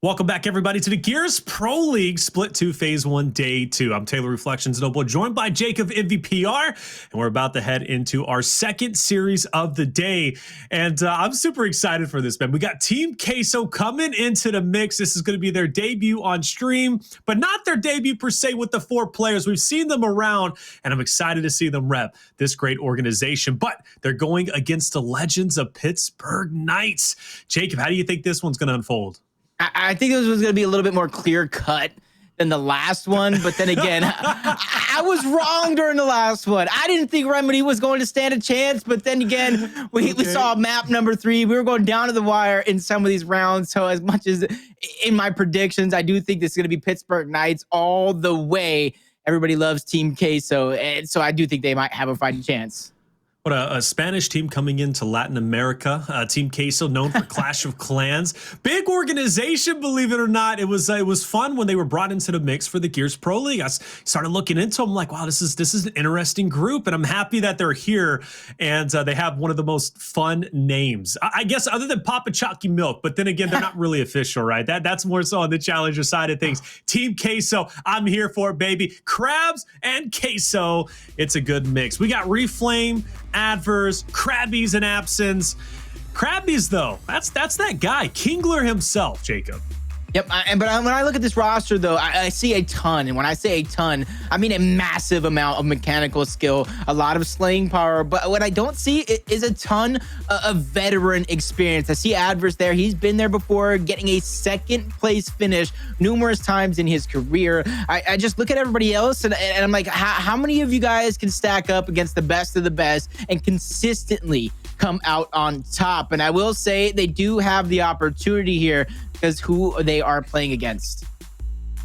Welcome back, everybody, to the Gears Pro League Split 2 Phase 1 Day 2. I'm Taylor Reflections Noble, joined by Jacob MVPR, and we're about to head into our second series of the day. And I'm super excited for this, man. We got Team Queso coming into the mix. This is going to be their debut on stream, but not their debut per se with the 4 players. We've seen them around, and I'm excited to see them rep this great organization. But they're going against the legends of Pittsburgh Knights. Jacob, how do you think this one's going to unfold? I think this was going to be a little bit more clear cut than the last one. But then again, I was wrong during the last one. I didn't think Remedy was going to stand a chance. But then again, we saw map number 3. We were going down to the wire in some of these rounds. So as much as in my predictions, I do think this is going to be Pittsburgh Knights all the way. Everybody loves Team Queso. And so I do think they might have a fighting chance. What a Spanish team coming into Latin America. Team Queso, known for Clash of Clans. Big organization, believe it or not. It was fun when they were brought into the mix for the Gears Pro League. I started looking into them like, wow, this is an interesting group, and I'm happy that they're here. And they have one of the most fun names, I guess, other than Papa Chalky Milk. But then again, they're not really official, right? That's more so on the challenger side of things. Team Queso, I'm here for it, baby. Crabs and Queso, it's a good mix. We got Reflame, Addvers, Crabyys, and Absenz. Crabyys, though, that's that guy, Kingler himself, Jacob. Yep, but when I look at this roster, though, I see a ton. And when I say a ton, I mean a massive amount of mechanical skill, a lot of slaying power. But what I don't see is a ton of veteran experience. I see Addvers there. He's been there before, getting a second place finish numerous times in his career. I just look at everybody else, and I'm like, how many of you guys can stack up against the best of the best and consistently come out on top? And I will say they do have the opportunity here, because who they are playing against.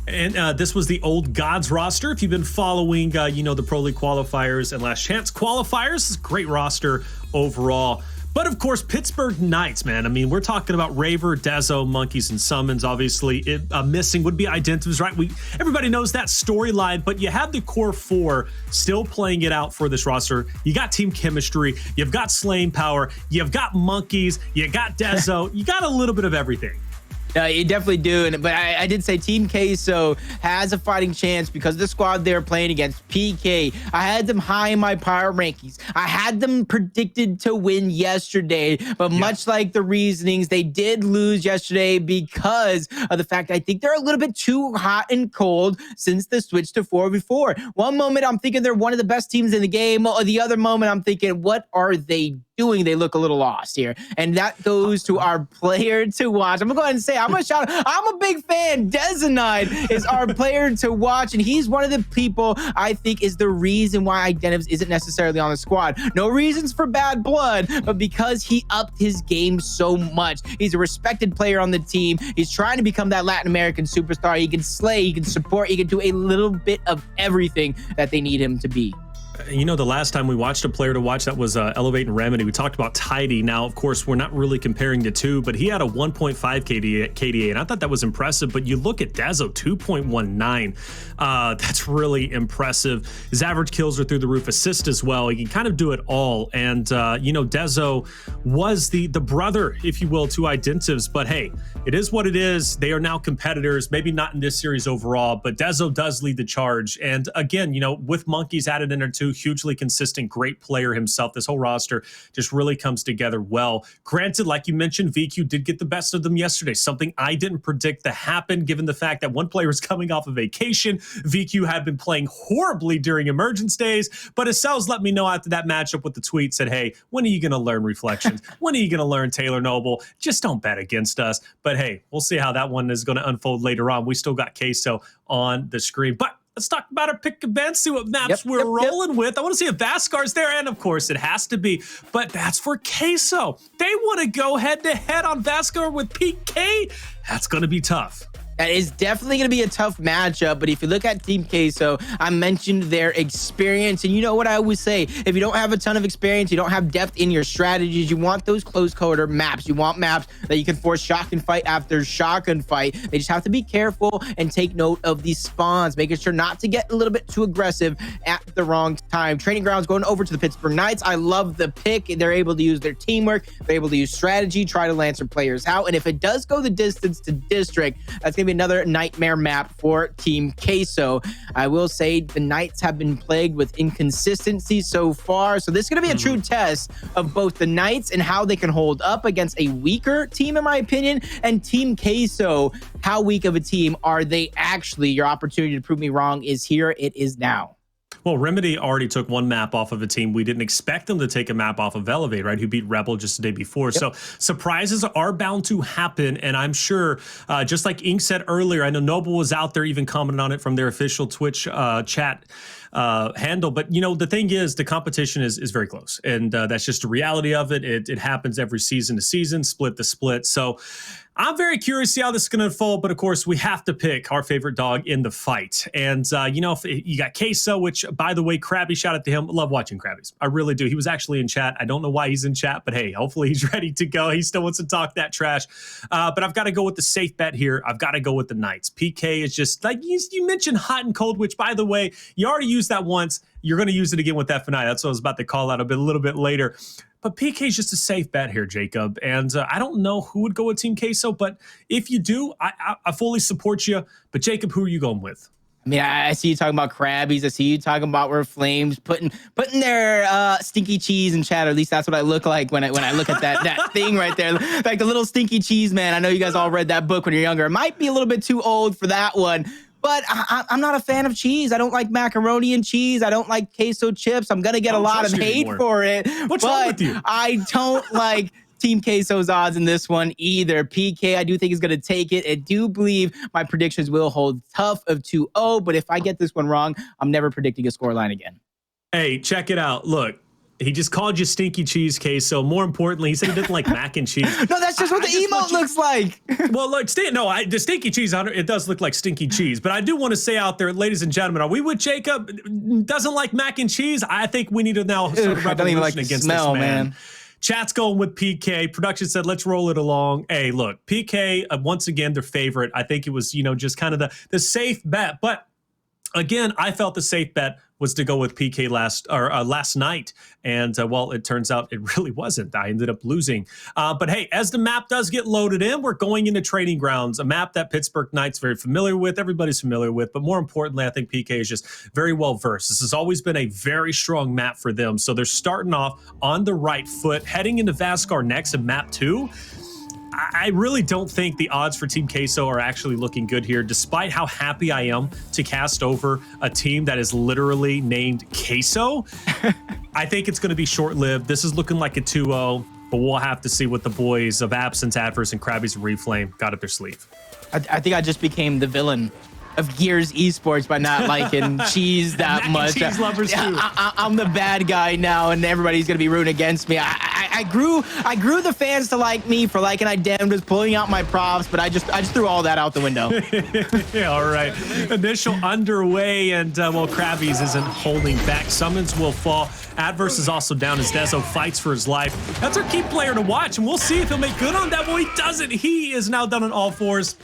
And this was the Old Gods roster. If you've been following, the Pro League qualifiers and Last Chance qualifiers, great roster overall. But of course, Pittsburgh Knights, man. I mean, we're talking about Raver, Dezo, Monkyz, and Sumuns. Obviously, missing would be Addvers, right? Everybody knows that storyline, but you have the core 4 still playing it out for this roster. You got team chemistry, you've got slaying power, you've got Monkyz, you got Dezo, you got a little bit of everything. You definitely do, but I did say Team Queso has a fighting chance because of the squad they're playing against. PK, I had them high in my power rankings. I had them predicted to win yesterday, but much like the reasonings, they did lose yesterday because of the fact I think they're a little bit too hot and cold since the switch to 4v4. One moment I'm thinking they're one of the best teams in the game, or the other moment I'm thinking, what are they doing? They look a little lost here. And that goes to our player to watch. I'm gonna go ahead and say, I'm a big fan. Dezonide is our player to watch, and he's one of the people I think is the reason why Addvers isn't necessarily on the squad. No reasons for bad blood, but because he upped his game so much. He's a respected player on the team. He's trying to become that Latin American superstar. He can slay, he can support, he can do a little bit of everything that they need him to be. You know, the last time we watched a player to watch that was Elevate and Remedy, we talked about Tidy. Now, of course, we're not really comparing the two, but he had a 1.5 KDA, and I thought that was impressive. But you look at Dezo, 2.19. That's really impressive. His average kills are through the roof, assist as well. He can kind of do it all. And, Dezo was the brother, if you will, to Addvers. But hey, it is what it is. They are now competitors, maybe not in this series overall, but Dezo does lead the charge. And again, with Monkyz added in there too, hugely consistent, great player himself. This whole roster just really comes together well. Granted, like you mentioned, VQ did get the best of them yesterday, something I didn't predict to happen given the fact that one player was coming off a vacation. VQ had been playing horribly during emergence days, but Essel's let me know after that matchup with the tweet, said, hey, when are you going to learn reflections? When are you going to learn Taylor Noble? Just don't bet against us. But hey, we'll see how that one is going to unfold later on. We still got Queso on the screen, but let's talk about our pick events, see what maps we're rolling with. I want to see if Vascar's there, and of course it has to be, but that's for Queso. They want to go head-to-head on Vascar with PK. That's going to be tough. That is definitely going to be a tough matchup, but if you look at Team Queso, I mentioned their experience, and you know what I always say, if you don't have a ton of experience, you don't have depth in your strategies, you want those close quarter maps, you want maps that you can force shotgun fight after shotgun fight. They just have to be careful and take note of these spawns, making sure not to get a little bit too aggressive at the wrong time. Training grounds going over to the Pittsburgh Knights. I love the pick. They're able to use their teamwork, they're able to use strategy, try to land some players out, and if it does go the distance to district, that's going to be another nightmare map for Team Queso. I will say the Knights have been plagued with inconsistency so far, so this is going to be a true test of both the Knights and how they can hold up against a weaker team, in my opinion, and Team Queso. How weak of a team are they actually? Your opportunity to prove me wrong is here. It is now. Well, Remedy already took one map off of a team. We didn't expect them to take a map off of Elevate, right? Who beat Rebel just the day before. Yep. So surprises are bound to happen. And I'm sure, just like Ink said earlier, I know Noble was out there even commenting on it from their official Twitch chat handle. But, you know, the thing is, the competition is very close. And that's just the reality of it. It happens every season to season, split to split. So I'm very curious to see how this is going to unfold, but of course, we have to pick our favorite dog in the fight. And, you know, if you got Queso, which, by the way, Crabyys, shout out to him. Love watching Crabyys. I really do. He was actually in chat. I don't know why he's in chat, but hey, hopefully he's ready to go. He still wants to talk that trash. But I've got to go with the safe bet here. I've got to go with the Knights. PK is just, like you mentioned, hot and cold, which, by the way, you already used that once. You're going to use it again with F&I. That's what I was about to call out a little bit later. But PK is just a safe bet here, Jacob. And I don't know who would go with Team Queso, but if you do, I fully support you. But Jacob, who are you going with? I mean, I see you talking about Crabyys. I see you talking about Reflames, putting their stinky cheese in chat. Or at least that's what I look like when I look at that thing right there, like the little stinky cheese man. I know you guys all read that book when you're younger. It might be a little bit too old for that one. But I'm not a fan of cheese. I don't like macaroni and cheese. I don't like queso chips. I'm going to get a lot of hate for it. What's wrong with you? I don't like Team Queso's odds in this one either. PK, I do think is going to take it. I do believe my predictions will hold tough of 2-0. But if I get this one wrong, I'm never predicting a scoreline again. Hey, check it out. Look. He just called you stinky cheese, Queso. More importantly, he said he didn't like mac and cheese. No, that's just what the emote looks like. Well, look, the stinky cheese, it does look like stinky cheese. But I do want to say out there, ladies and gentlemen, are we with Jacob? Doesn't like mac and cheese? I think we need to now start a revolution against this man. Chat's going with PK. Production said, let's roll it along. Hey, look, PK, once again, their favorite. I think it was, just kind of the safe bet. But again, I felt the safe bet was to go with PK last night. And well, it turns out it really wasn't. I ended up losing. But hey, as the map does get loaded in, we're going into Training Grounds, a map that Pittsburgh Knights very familiar with, everybody's familiar with. But more importantly, I think PK is just very well versed. This has always been a very strong map for them. So they're starting off on the right foot, heading into Vasgar next in map 2. I really don't think the odds for Team Queso are actually looking good here, despite how happy I am to cast over a team that is literally named Queso. I think it's going to be short-lived. This is looking like a 2-0, but we'll have to see what the boys of Absenz, Addvers, and Crabyys and Reflame got up their sleeve. I think I just became the villain of Gears Esports by not liking cheese that much. Cheese lovers too. I'm the bad guy now, and everybody's gonna be rooting against me. I grew the fans to like me for liking Addvers, pulling out my props, but I just threw all that out the window. Yeah, all right. Initial underway, and well, Crabyys isn't holding back. Sumuns will fall. Addvers is also down as Dezo fights for his life. That's our key player to watch, and we'll see if he'll make good on that. Well, he doesn't. He is now done on all fours.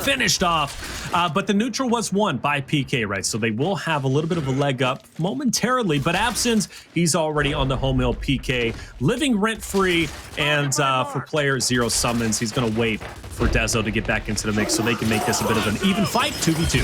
Finished off, but the neutral was won by PK, right? So they will have a little bit of a leg up momentarily, but Absenz, he's already on the home hill. PK living rent-free, and for player 0 Sumuns, he's going to wait for Dezo to get back into the mix so they can make this a bit of an even fight, 2v2.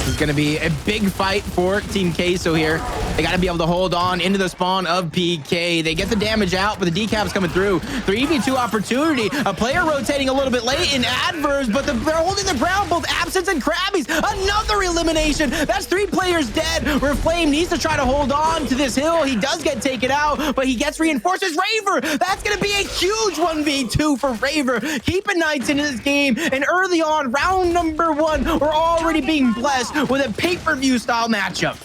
This is going to be a big fight for Team Queso here. They got to be able to hold on into the spawn of PK. They get the damage out, but the decap's coming through. 3v2 opportunity. A player rotating a little bit late in Addvers, but they're holding the ground, both Absenz and Crabyys. Another elimination. That's 3 players dead. Reflame needs to try to hold on to this hill. He does get taken out, but he gets reinforcements. Raver, that's going to be a huge 1v2 for Raver. Keeping Knights into this game, and early on, round number 1, we're already being blessed with a pay-per-view style matchup.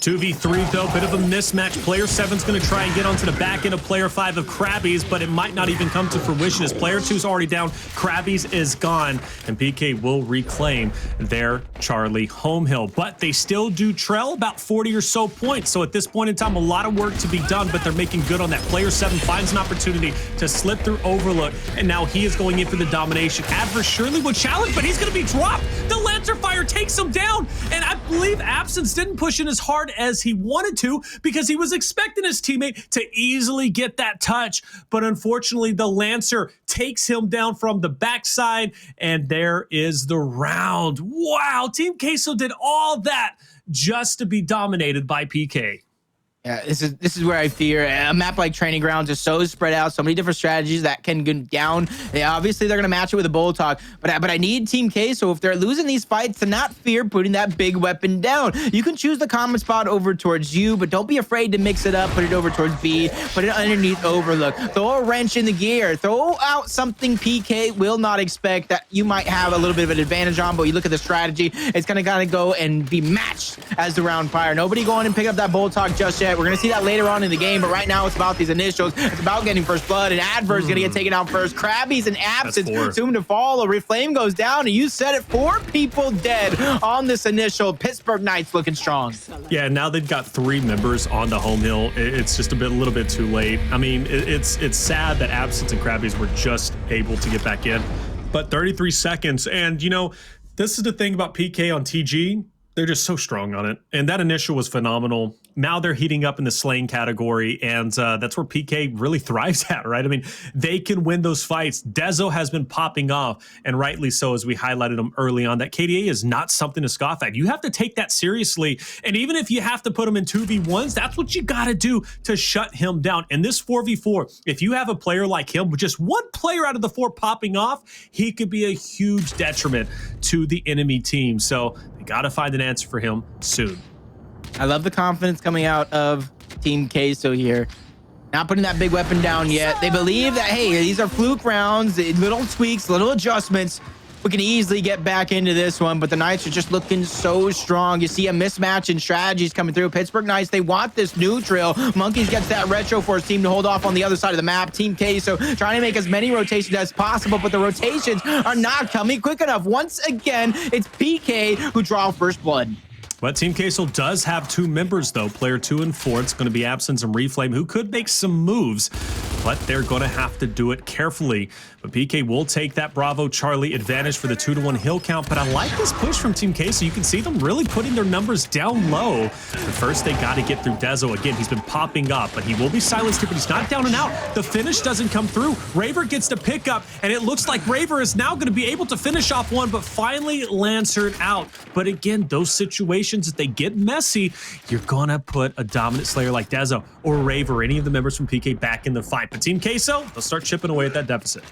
2v3 though, bit of a mismatch. Player 7's going to try and get onto the back end of player 5 of Crabyys, but it might not even come to fruition as player 2's already down. Crabyys is gone, and PK will reclaim their Charlie home hill. But they still do trail about 40 or so points. So at this point in time, a lot of work to be done, but they're making good on that. Player 7 finds an opportunity to slip through Overlook, and now he is going in for the domination. Addvers surely would challenge, but he's going to be dropped. The Lancer Fire takes him down, and I believe Absenz didn't push in as hard as he wanted to because he was expecting his teammate to easily get that touch. But unfortunately, the Lancer takes him down from the backside, and there is the round. Wow, Team Queso did all that just to be dominated by PK. Yeah, this is where I fear a map like Training Grounds is so spread out, so many different strategies that can go down. Obviously, they're going to match it with a Bull Talk, but I need Team Queso, if they're losing these fights, to not fear putting that big weapon down. You can choose the common spot over towards you, but don't be afraid to mix it up. Put it over towards B, put it underneath Overlook. Throw a wrench in the gear. Throw out something PK will not expect that you might have a little bit of an advantage on, but you look at the strategy, it's going to kind of go and be matched as the round fire. Nobody going and pick up that Bull Talk just yet. We're going to see that later on in the game, but right now it's about these initials. It's about getting first blood, and Addvers is going to get taken out first. Crabyys and Absenz soon to follow. Reflame goes down, and you said it, 4 people dead on this initial. Pittsburgh Knights looking strong. Yeah, now they've got 3 members on the home hill. It's just a little bit too late. I mean, it's sad that Absenz and Crabyys were just able to get back in, but 33 seconds. And, you know, this is the thing about PK on TG. They're just so strong on it. And that initial was phenomenal. Now they're heating up in the slaying category, and that's where PK really thrives at, right? I mean, they can win those fights. Dezo has been popping off, and rightly so, as we highlighted him early on. That KDA is not something to scoff at. You have to take that seriously, and even if you have to put him in 2v1s, that's what you got to do to shut him down. In this 4v4, if you have a player like him, with just one player out of the 4 popping off, he could be a huge detriment to the enemy team. So they got to find an answer for him soon. I love the confidence coming out of Team Queso here. Not putting that big weapon down yet. They believe that, hey, these are fluke rounds, little tweaks, little adjustments. We can easily get back into this one, but the Knights are just looking so strong. You see a mismatch in strategies coming through. Pittsburgh Knights, they want this neutral. Monkyz gets that retro for his team to hold off on the other side of the map. Team Queso trying to make as many rotations as possible, but the rotations are not coming quick enough. Once again, it's PK who draw first blood. But Team Queso does have 2 members, though. Player 2 and 4, it's going to be Absenz and Reflame, who could make some moves, but they're going to have to do it carefully. But PK will take that Bravo Charlie advantage for the 2-to-1 hill count. But I like this push from Team Queso. You can see them really putting their numbers down low. But first, they got to get through Dezo. Again, he's been popping up, but he will be silenced here, but he's not down and out. The finish doesn't come through. Raver gets the pickup, and it looks like Raver is now going to be able to finish off one, but finally Lancered out. But again, those situations, if they get messy, you're going to put a dominant slayer like Dezo or Raver, any of the members from PK, back in the fight. But Team Queso, they'll start chipping away at that deficit.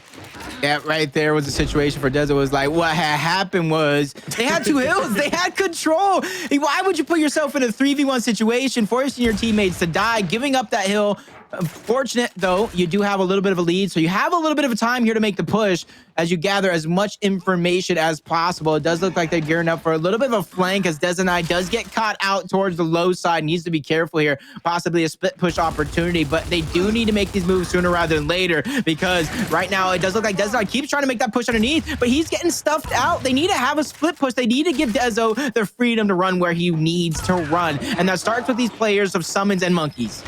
Yeah, right there was a situation for Dezo. Was like, what had happened was they had 2 hills. They had control. Why would you put yourself in a 3v1 situation, forcing your teammates to die, giving up that hill? Fortunate, though, you do have a little bit of a lead, so you have a little bit of a time here to make the push as you gather as much information as possible. It does look like they're gearing up for a little bit of a flank as Dezonide does get caught out towards the low side. Needs to be careful here. Possibly a split push opportunity, but they do need to make these moves sooner rather than later, because right now it does look like Dezonide keeps trying to make that push underneath, but he's getting stuffed out. They need to have a split push. They need to give Dezo the freedom to run where he needs to run, and that starts with these players of Sumuns and Monkyz.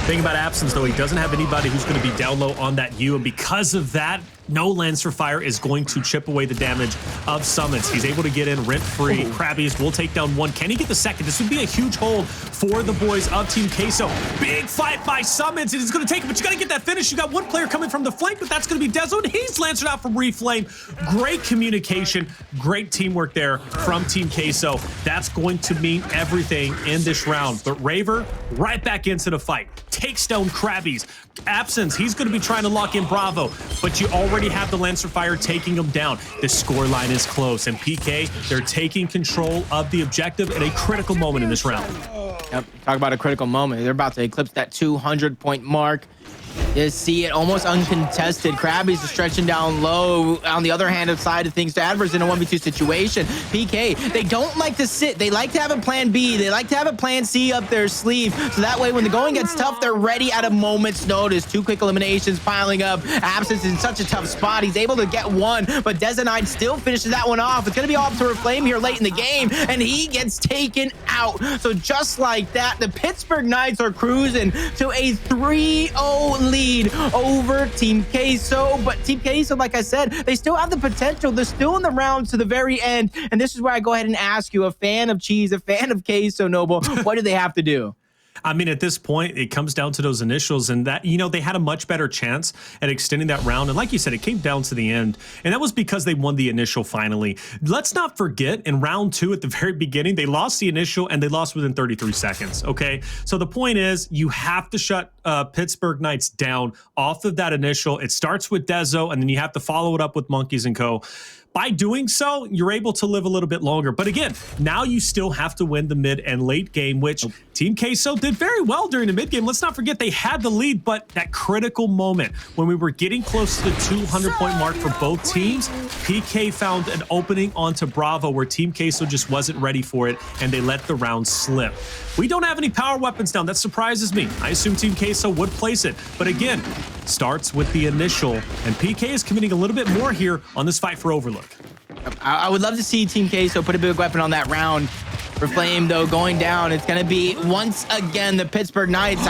Thing about Absenz, though, he doesn't have anybody who's going to be down low on that U, and because of that, no Lancer Fire is going to chip away the damage of Sumuns. He's able to get in rent-free. Crabyys will take down 1. Can he get the second? This would be a huge hold for the boys of Team Queso. Big fight by Sumuns. It is going to take it, but you got to get that finish. You got 1 player coming from the flank, but that's going to be Dezo, and he's Lancered out from Reflame. Great communication, great teamwork there from Team Queso. That's going to mean everything in this round. But Raver, right back into the fight. Takes down Crabyys. Absenz, he's going to be trying to lock in Bravo, but you already have the Lancer Fire taking him down. The score line is close, and PK, they're taking control of the objective at a critical moment in this round. Yep, talk about a critical moment. They're about to eclipse that 200-point mark. You see it almost uncontested. Crabyys are stretching down low. On the other hand, side of things, to Addvers in a 1v2 situation. PK, they don't like to sit. They like to have a plan B. They like to have a plan C up their sleeve. So that way, when the going gets tough, they're ready at a moment's notice. 2 quick eliminations piling up. Absenz in such a tough spot. He's able to get one, but Dezonide still finishes that one off. It's going to be off to Reflame here late in the game, and he gets taken out. So just like that, the Pittsburgh Knights are cruising to a 3-0 lead over Team Queso. But Team Queso, like I said, they still have the potential. They're still in the rounds to the very end. And this is where I go ahead and ask you, a fan of cheese, a fan of Queso, Noble, what do they have to do? I mean, at this point, it comes down to those initials, and that, you know, they had a much better chance at extending that round. And like you said, it came down to the end, and that was because they won the initial finally. Let's not forget, in round 2 at the very beginning, they lost the initial and they lost within 33 seconds. Okay, so the point is, you have to shut Pittsburgh Knights down off of that initial. It starts with Dezo, and then you have to follow it up with Monkyz and Co. By doing so, you're able to live a little bit longer. But again, now you still have to win the mid and late game, which Team Queso did very well during the mid game. Let's not forget they had the lead, but that critical moment when we were getting close to the 200-point mark for both teams, PK found an opening onto Bravo where Team Queso just wasn't ready for it, and they let the round slip. We don't have any power weapons down. That surprises me. I assume Team Queso would place it. But again, starts with the initial, and PK is committing a little bit more here on this fight for Overlook. I would love to see Team Queso put a big weapon on that round. Reflame, though, going down. It's going to be, once again, the Pittsburgh Knights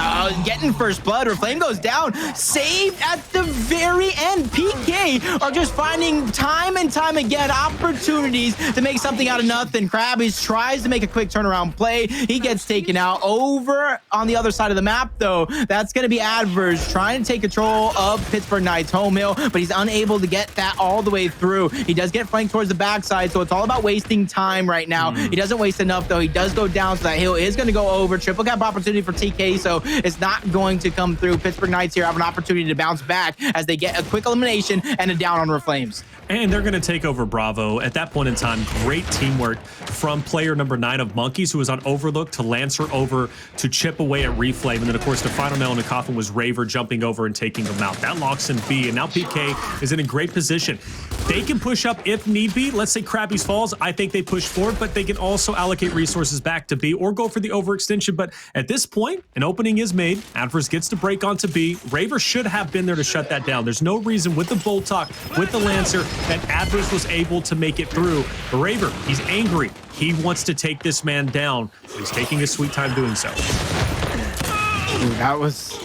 getting first blood. Reflame goes down, saved at the very end. PK are just finding time and time again opportunities to make something out of nothing. Crabyys tries to make a quick turnaround play. He gets taken out. Over on the other side of the map, though, that's going to be Addvers trying to take control of Pittsburgh Knights home hill, but he's unable to get that all the way through. He does get flanked towards the backside, so it's all about wasting time right now. He doesn't waste enough, though. He does go down, so that hill is going to go over. Triple cap opportunity for TK, so it's not going to come through. Pittsburgh Knights here have an opportunity to bounce back as they get a quick elimination and a down on Reflames. And they're going to take over Bravo. At that point in time, great teamwork from player number 9 of Monkyz, who was on Overlook, to Lancer over to chip away at Reflame. And then, of course, the final nail in the coffin was Raver jumping over and taking them out. That locks in B, and now PK is in a great position. They can push up if need be. Let's say Crabyys falls. I think they push forward, but they can also allocate resources back to B or go for the overextension. But at this point, an opening is made. Addvers gets to break onto B. Raver should have been there to shut that down. There's no reason with the Bolt Talk, with the Lancer, that Addvers was able to make it through. But Raver, he's angry. He wants to take this man down. He's taking his sweet time doing so. Ooh, that was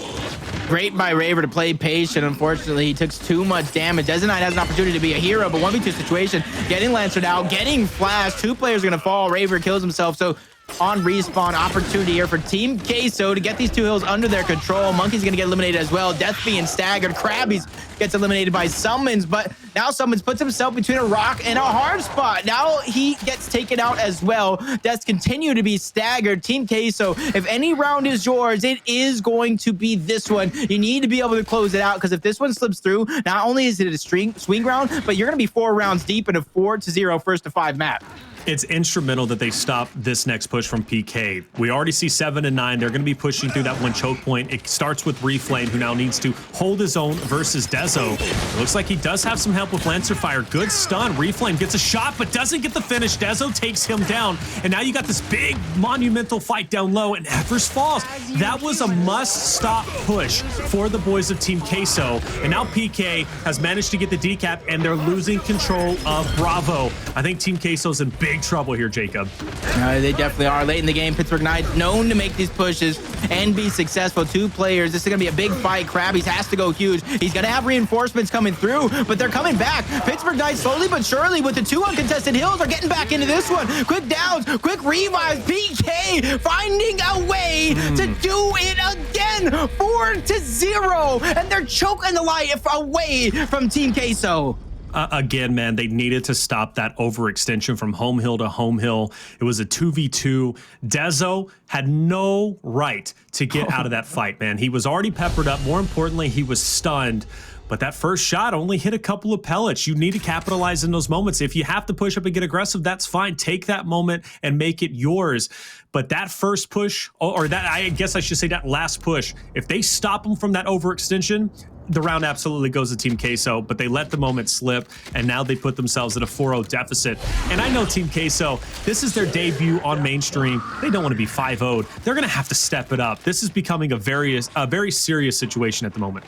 great by Raver to play patient. Unfortunately, he took too much damage. Dezonide has an opportunity to be a hero, but 1v2 situation, getting Lancered out, getting flashed. 2 players are going to fall. Raver kills himself, so on respawn opportunity here for Team Queso to get these 2 hills under their control. Monkyz going to get eliminated as well. Death being staggered. Crabyys gets eliminated by Sumuns, but now Sumuns puts himself between a rock and a hard spot. Now he gets taken out as well. Deaths continue to be staggered. Team Queso, if any round is yours, it is going to be this one. You need to be able to close it out, because if this one slips through, not only is it a swing round, but you're going to be 4 rounds deep in a 4-0 first to 5 map. It's instrumental that they stop this next push from PK. We already see 7 and 9. They're going to be pushing through that one choke point. It starts with Reflame, who now needs to hold his own versus Dezo. It looks like he does have some help with Lancer Fire. Good stun. Reflame gets a shot, but doesn't get the finish. Dezo takes him down. And now you got this big monumental fight down low, and Addvers falls. That was a must-stop push for the boys of Team Queso. And now PK has managed to get the decap, and they're losing control of Bravo. I think Team Queso's in big trouble here, Jacob. They definitely are. Late in the game, Pittsburgh Knights known to make these pushes and be successful. 2 players. This is going to be a big fight. Crabyys has to go huge. He's going to have reinforcements coming through, but they're coming back. Pittsburgh Knights slowly but surely with the 2 uncontested hills are getting back into this one. Quick downs, quick revives. PK finding a way to do it again. 4-0, and they're choking the life away from Team Queso. Again, man, they needed to stop that overextension from home hill to home hill. It was a 2v2. Dezo had no right to get out of that fight, man. He was already peppered up. More importantly, he was stunned. But that first shot only hit a couple of pellets. You need to capitalize in those moments. If you have to push up and get aggressive, that's fine. Take that moment and make it yours. But that first push, or that, I guess I should say that last push, if they stop them from that overextension, the round absolutely goes to Team Queso, but they let the moment slip, and now they put themselves at a 4-0 deficit. And I know Team Queso, this is their debut on mainstream. They don't want to be 5-0'd. They're going to have to step it up. This is becoming a very serious situation at the moment.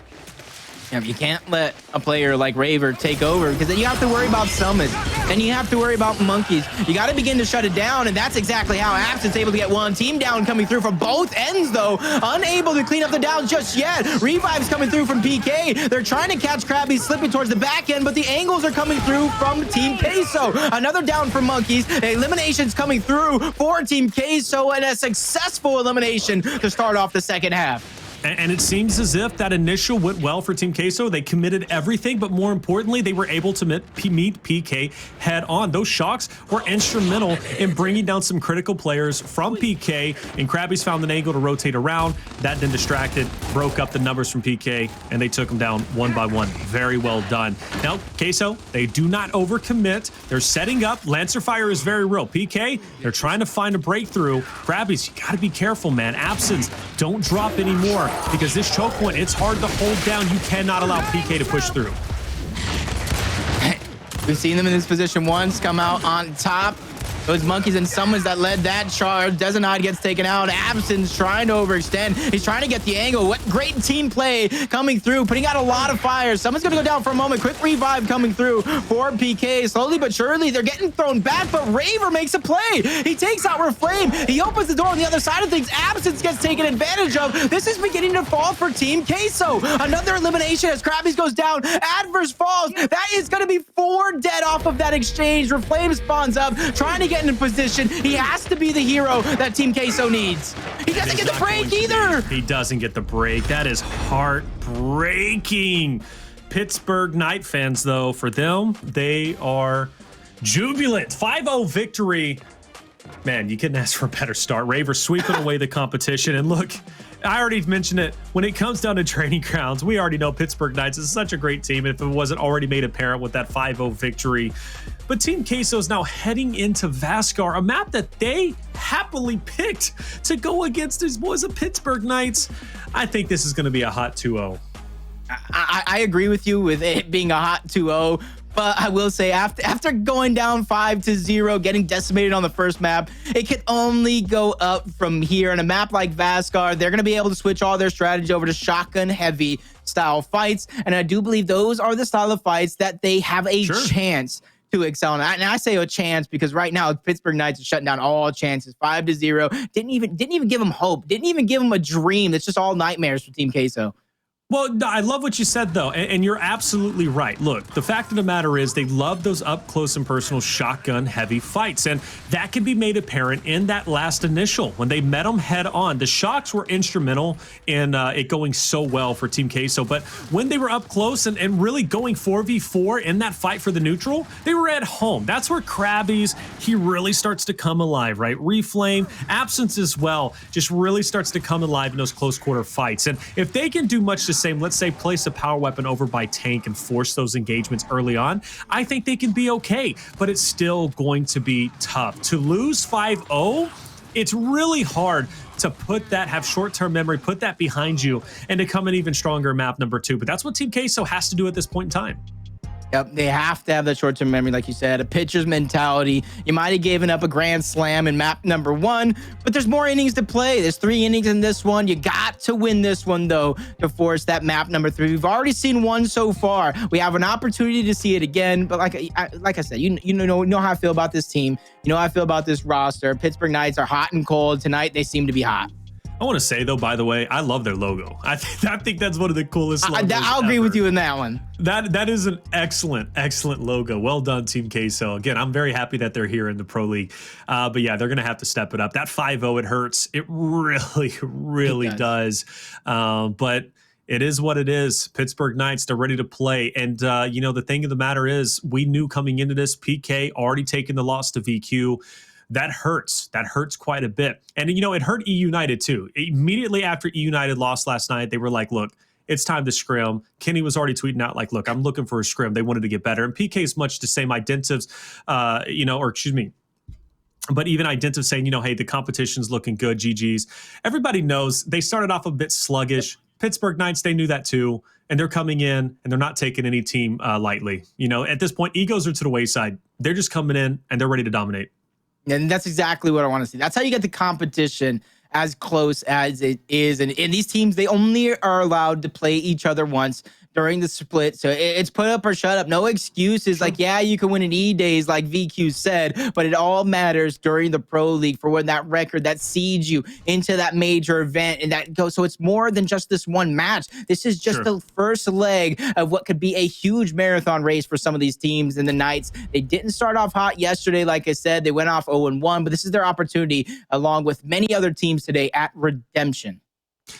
Yeah, you can't let a player like Raver take over, because then you have to worry about Sumuns and you have to worry about Monkyz. You got to begin to shut it down, and that's exactly how Absenz able to get one team down coming through from both ends, though. Unable to clean up the downs just yet. Revives coming through from PK. They're trying to catch Crabyys slipping towards the back end, but the angles are coming through from Team Queso. Another down for Monkyz. Eliminations coming through for Team Queso, and a successful elimination to start off the second half. And it seems as if that initial went well for Team Queso. They committed everything, but more importantly, they were able to meet PK head on. Those shocks were instrumental in bringing down some critical players from PK, and Crabyys found an angle to rotate around. That then distracted, broke up the numbers from PK, and they took them down one by one. Very well done. Now, Queso, they do not overcommit. They're setting up. Lancer fire is very real. PK, they're trying to find a breakthrough. Crabyys, you got to be careful, man. Absenz, don't drop anymore, because this choke point, it's hard to hold down. You cannot allow PK to push through. We've seen them in this position once, come out on top. It was Monkyz and Sumuns that led that charge. Dezonide gets taken out. Absenz trying to overextend. He's trying to get the angle. What great team play coming through, putting out a lot of fire. Someone's going to go down for a moment. Quick revive coming through for PK. Slowly but surely, they're getting thrown back, but Raver makes a play. He takes out Reflame. He opens the door on the other side of things. Absenz gets taken advantage of. This is beginning to fall for Team Queso. Another elimination as Crabyys goes down. Addvers falls. That is going to be 4 dead off of that exchange. Reflame spawns up, trying to get in position. He has to be the hero that Team Queso needs. He doesn't get the break either. He doesn't get the break. That is heartbreaking. Pittsburgh Knight fans, though, for them, they are jubilant. 5-0 victory. Man, you couldn't ask for a better start. Raver sweeping away the competition. And look, I already mentioned it. When it comes down to training grounds, we already know Pittsburgh Knights is such a great team. If it wasn't already made apparent with that 5-0 victory. But Team Queso is now heading into Vasgar, a map that they happily picked to go against these boys of Pittsburgh Knights. I think this is going to be a hot 2-0. I agree with you with it being a hot 2-0. But I will say, after going down 5-0, getting decimated on the first map, it can only go up from here. And a map like Vasgar, they're going to be able to switch all their strategy over to shotgun-heavy style fights. And I do believe those are the style of fights that they have a chance to excel in. And I say a chance because right now, Pittsburgh Knights are shutting down all chances. 5-0. Didn't even give them hope. Didn't even give them a dream. It's just all nightmares for Team Queso. Well, I love what you said, though, and you're absolutely right. Look, the fact of the matter is they love those up close and personal shotgun heavy fights, and that can be made apparent in that last initial when they met them head on. The shocks were instrumental in it going so well for Team Queso, but when they were up close and really going 4v4 in that fight for the neutral, they were at home. That's where Crabyys, he really starts to come alive, right? Reflame, Absenz as well, just really starts to come alive in those close quarter fights. And if they can do much the same, let's say place a power weapon over by tank and force those engagements early on, I think they can be okay, but it's still going to be tough. To lose 5-0, it's really hard to put that, have short-term memory, put that behind you, and to come an even stronger map number 2. But that's what Team Queso has to do at this point in time. Yep, they have to have that short-term memory, like you said, a pitcher's mentality. You might have given up a grand slam in map number 1, but there's more innings to play. There's 3 innings in this one. You got to win this one, though, to force that map number 3. We've already seen one so far. We have an opportunity to see it again, but like I said, you know how I feel about this team. You know how I feel about this roster. Pittsburgh Knights are hot and cold. Tonight, they seem to be hot. I want to say, though, by the way, I love their logo. I think that's one of the coolest logos I'll agree with you in that one. That is an excellent logo. Well done, Team Queso. Again, I'm very happy that they're here in the Pro League. But yeah, they're going to have to step it up. That 5-0, it hurts. It really does. But it is what it is. Pittsburgh Knights, they're ready to play. And, the thing of the matter is, we knew coming into this, PK already taking the loss to VQ. That hurts. That hurts quite a bit. And, it hurt E United too. Immediately after E United lost last night, they were like, look, it's time to scrim. Kenny was already tweeting out like, look, I'm looking for a scrim. They wanted to get better. And PK is much the same identives, but even Identive saying, hey, the competition's looking good, GG's. Everybody knows they started off a bit sluggish. Pittsburgh Knights, they knew that too. And they're coming in and they're not taking any team lightly. At this point, egos are to the wayside. They're just coming in and they're ready to dominate. And that's exactly what I want to see. That's how you get the competition as close as it is. And in these teams, they only are allowed to play each other once during the split. So it's put up or shut up. No excuses. Like, yeah, you can win in E-Days, like VQ said, but it all matters during the Pro League for when that record that seeds you into that major event and that goes. So it's more than just this one match. This is just the first leg of what could be a huge marathon race for some of these teams in the Knights. They didn't start off hot yesterday. Like I said, they went off 0-1, but this is their opportunity along with many other teams today at redemption.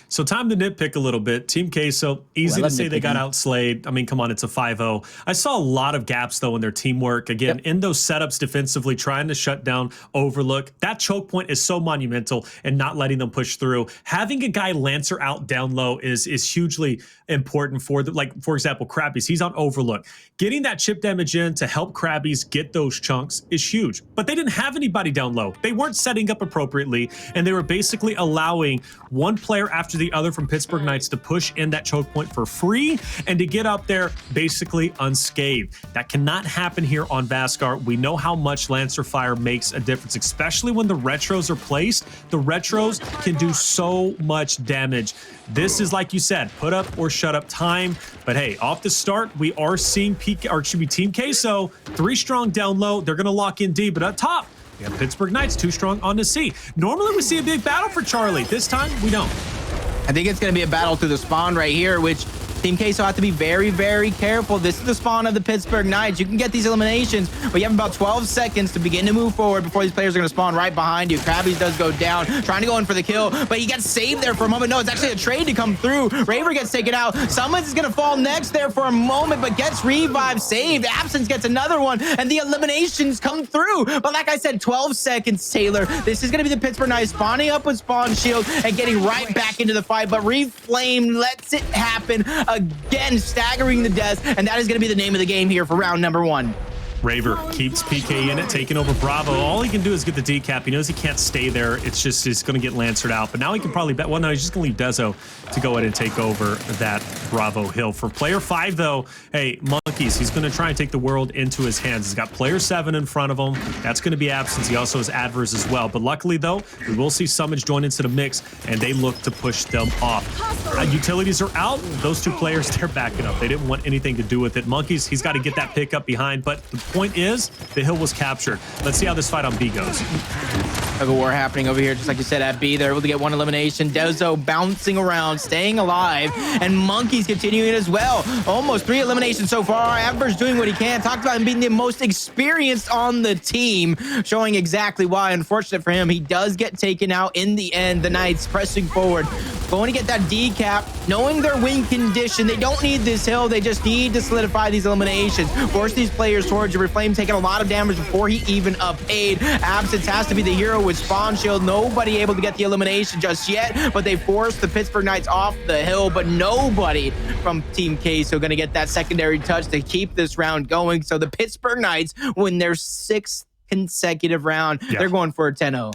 So time to nitpick a little bit. Team Queso, easy to say they got outslayed. I mean, come on, it's a 5-0. I saw a lot of gaps, though, in their teamwork. Again, in those setups defensively, trying to shut down Overlook. That choke point is so monumental and not letting them push through. Having a guy Lancer out down low is hugely important for for example, Crabyys. He's on Overlook. Getting that chip damage in to help Crabyys get those chunks is huge. But they didn't have anybody down low. They weren't setting up appropriately, and they were basically allowing one player after the other from Pittsburgh Knights to push in that choke point for free and to get up there basically unscathed. That cannot happen here on Vasgar. We know how much Lancer Fire makes a difference, especially when the retros are placed. The retros can do so much damage. This is, like you said, put up or shut up time. But hey, off the start, we are seeing Team Queso 3 strong down low. They're going to lock in D, but up top, we have Pittsburgh Knights 2 strong on the C. Normally we see a big battle for Charlie. This time we don't. I think it's going to be a battle through the spawn right here, which Team Queso have to be very, very careful. This is the spawn of the Pittsburgh Knights. You can get these eliminations, but you have about 12 seconds to begin to move forward before these players are going to spawn right behind you. Crabyys does go down, trying to go in for the kill, but he gets saved there for a moment. No, it's actually a trade to come through. Raver gets taken out. Sumuns is going to fall next there for a moment, but gets revived, saved. Absenz gets another one, and the eliminations come through. But like I said, 12 seconds, Taylor. This is going to be the Pittsburgh Knights spawning up with spawn shield and getting right back into the fight, but Reflame lets it happen again, staggering the deaths, and that is going to be the name of the game here for round number 1. Raver keeps PK in it, taking over Bravo. All he can do is get the decap. He knows he can't stay there. It's just he's going to get Lancered out. But now he can probably bet. Well, no, he's just going to leave Dezo to go ahead and take over that Bravo hill. For player 5, though, hey, Monkyz, he's going to try and take the world into his hands. He's got player 7 in front of him. That's going to be Absenz. He also has Addvers as well. But luckily, though, we will see Sumuns join into the mix, and they look to push them off. Utilities are out. Those 2 players, they're backing up. They didn't want anything to do with it. Monkyz, he's got to get that pick up behind, but the point is the hill was captured. Let's see how this fight on B goes. Tug of war happening over here, just like you said at B. They're able to get 1 elimination. Dezo bouncing around, staying alive, and Monkyz continuing as well. Almost 3 eliminations so far. Addvers doing what he can. Talked about him being the most experienced on the team, showing exactly why. Unfortunate for him, he does get taken out in the end. The Knights pressing forward, going to get that decap, knowing their win condition. They don't need this hill. They just need to solidify these eliminations. Force these players towards you. Reflame taking a lot of damage before he even up-aid. Absenz has to be the hero with spawn shield. Nobody able to get the elimination just yet, but they forced the Pittsburgh Knights off the hill, but nobody from Team Queso going to get that secondary touch to keep this round going. So the Pittsburgh Knights win their 6th consecutive round. They're going for a 10-0.